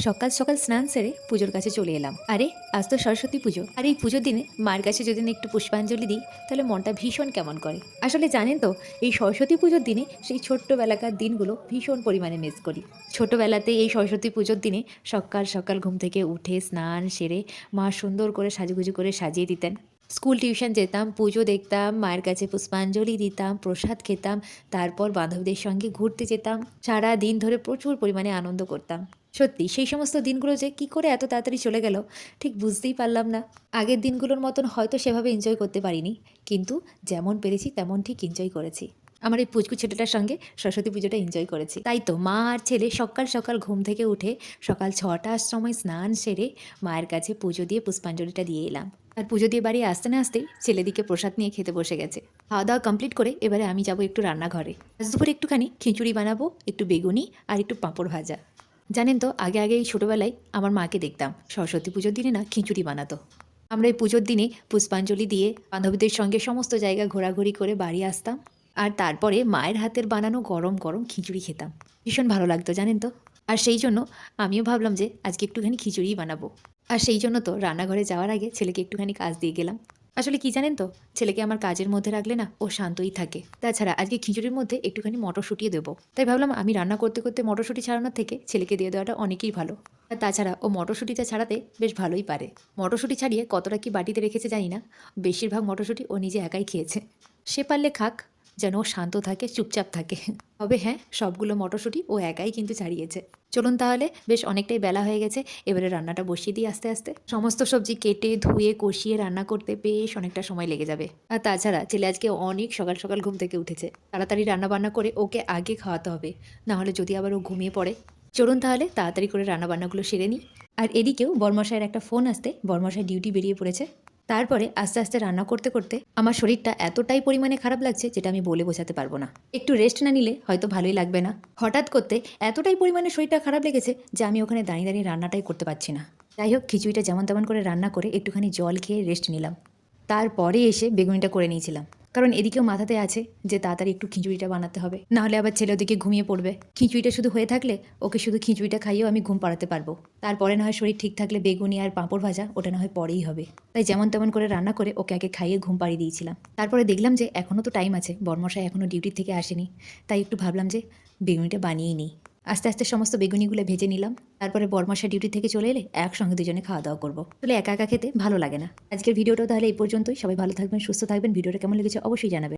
সকাল সকাল স্নান সেরে পুজোর কাছে চলে এলাম। আরে আজ তো সরস্বতী পুজো, আর এই পুজোর দিনে মায়ের কাছে যদি না একটু পুষ্পাঞ্জলি দিই তাহলে মনটা ভীষণ কেমন করে। আসলে জানেন তো, এই সরস্বতী পুজোর দিনে সেই ছোট্টবেলাকার দিনগুলো ভীষণ পরিমাণে মিস করি। ছোটবেলাতে এই সরস্বতী পুজোর দিনে সকাল সকাল ঘুম থেকে উঠে স্নান সেরে মা সুন্দর করে সাজুগুজু করে সাজিয়ে দিতেন। স্কুল টিউশন যেতাম, পুজো দেখতাম, মায়ের কাছে পুষ্পাঞ্জলি দিতাম, প্রসাদ খেতাম, তারপর বান্ধবীদের সঙ্গে ঘুরতে যেতাম। সারা দিন ধরে প্রচুর পরিমাণে আনন্দ করতাম। সত্যি সেই সমস্ত দিনগুলো যে কী করে এত তাড়াতাড়ি চলে গেল ঠিক বুঝতেই পারলাম না। আগের দিনগুলোর মতন হয়তো সেভাবে এনজয় করতে পারিনি, কিন্তু যেমন পেরেছি তেমন ঠিক এনজয় করেছি। আমার এই পুচকু ছেলেটার সঙ্গে সরস্বতী পুজোটা এনজয় করেছি। তাই তো মা আর ছেলে সকাল সকাল ঘুম থেকে উঠে সকাল 6টার সময় স্নান সেরে মায়ের কাছে পুজো দিয়ে পুষ্পাঞ্জলিটা দিয়ে এলাম। আর পুজো দিয়ে বাড়ি আসতে না আসতেই ছেলেদিকে প্রসাদ নিয়ে খেতে বসে গেছে। খাওয়া দাওয়া কমপ্লিট করে এবারে আমি যাব একটু রান্নাঘরে। আজ দুপুরে একটুখানি খিচুড়ি বানাবো, একটু বেগুনি আর একটু পাঁপড় ভাজা। জানেন তো, আগে আগে এই ছোটোবেলায় আমার মাকে দেখতাম সরস্বতী পুজোর দিনে না খিচুড়ি বানাতো। আমরা এই পুজোর দিনে পুষ্পাঞ্জলি দিয়ে বান্ধবীদের সঙ্গে সমস্ত জায়গা ঘোরাঘুরি করে বাড়ি আসতাম, আর তারপরে মায়ের হাতের বানানো গরম গরম খিচুড়ি খেতাম। ভীষণ ভালো লাগতো জানেন তো। আর সেই জন্য আমিও ভাবলাম যে আজকে একটুখানি খিচুড়িই বানাবো। আর সেই জন্য তো রান্নাঘরে যাওয়ার আগে ছেলেকে একটুখানি কাজ দিয়ে গেলাম। আসলে কি জানেন তো, ছেলেকে আমার কাজের মধ্যে রাখলে না ও শান্তই থাকে। তাছাড়া আজকে খিচুড়ির মধ্যে একটুখানি মটরশুঁটিও দেবো, তাই ভাবলাম আমি রান্না করতে করতে মটরশুঁটি ছাড়ানোর থেকে ছেলেকে দিয়ে দেওয়াটা অনেকই ভালো। আর তাছাড়া ও মটরশুঁটিটা ছাড়াতে বেশ ভালোই পারে। মটরশুঁটি ছাড়িয়ে কতটা কি বাটিতে রেখেছে জানি না, বেশিরভাগ মটরশুঁটি ও নিজে একাই খেয়েছে। সে পারলে খাক, যেন ও শান্ত থাকে, চুপচাপ থাকে। তবে হ্যাঁ, সবগুলো মটরশুঁটি ও একাই কিন্তু ছাড়িয়েছে। চলুন তাহলে, বেশ অনেকটাই বেলা হয়ে গেছে, এবারে রান্নাটা বসিয়ে দিই আস্তে আস্তে। সমস্ত সবজি কেটে ধুয়ে কষিয়ে রান্না করতে বেশ অনেকটা সময় লেগে যাবে। আর তাছাড়া ছেলে আজকে অনেক সকাল সকাল ঘুম থেকে উঠেছে, তাড়াতাড়ি রান্না বান্না করে ওকে আগে খাওয়াতে হবে, না হলে যদি আবার ও ঘুমিয়ে পড়ে। চলুন তাহলে তাড়াতাড়ি করে রান্না বান্নাগুলো সেরে নিই। আর এদিকেও বরমশাইয়ের একটা ফোন আসতে বরমশাই ডিউটি বেরিয়ে পড়েছে। তারপরে আস্তে আস্তে রান্না করতে করতে আমার শরীরটা এতটাই পরিমাণে খারাপ লাগছে যেটা আমি বলে বোঝাতে পারবো না। একটু রেস্ট না নিলে হয়তো ভালোই লাগবে না। হঠাৎ করতে এতটাই পরিমাণে শরীরটা খারাপ লেগেছে যে আমি ওখানে দাঁড়িয়ে দাঁড়িয়ে রান্নাটাই করতে পারছি না। যাই হোক, খিচুড়িটা যেমন তেমন করে রান্না করে একটুখানি জল খেয়ে রেস্ট নিলাম। তারপরে এসে বেগুনিটা করে নিয়েছিলাম, কারণ এদিকেও মাথাতে আছে যে তাড়াতাড়ি একটু খিচুড়িটা বানাতে হবে, না হলে আবার ছেলে ওদিকে ঘুমিয়ে পড়বে। খিচুড়িটা শুধু হয়ে থাকলে ওকে শুধু খিচুড়িটা খাইয়েও আমি ঘুম পাড়াতে পারবো। তারপরে না হয় শরীর ঠিক থাকলে বেগুনি আর পাঁপড় ভাজা ওটা না হয় পরেই হবে। তাই যেমন তেমন করে রান্না করে ওকে আগে খাইয়ে ঘুম পাড়িয়ে দিয়েছিলাম। তারপরে দেখলাম যে এখনও তো টাইম আছে, বরমশাই এখনও ডিউটি থেকে আসেনি, তাই একটু ভাবলাম যে বেগুনিটা বানিয়েই নিই। আস্তে আস্তে সমস্ত বেগুনিগুলো ভেজে নিলাম। তারপরে বরমশাই ডিউটি থেকে চলে এলে একসঙ্গে দুজনে খাওয়া দাওয়া করবো। তাহলে একা একা খেতে ভালো লাগে না। আজকের ভিডিওটা তাহলে এই পর্যন্তই। সবাই ভালো থাকবেন, সুস্থ থাকবেন। ভিডিওটা কেমন লেগেছে অবশ্যই জানাবেন।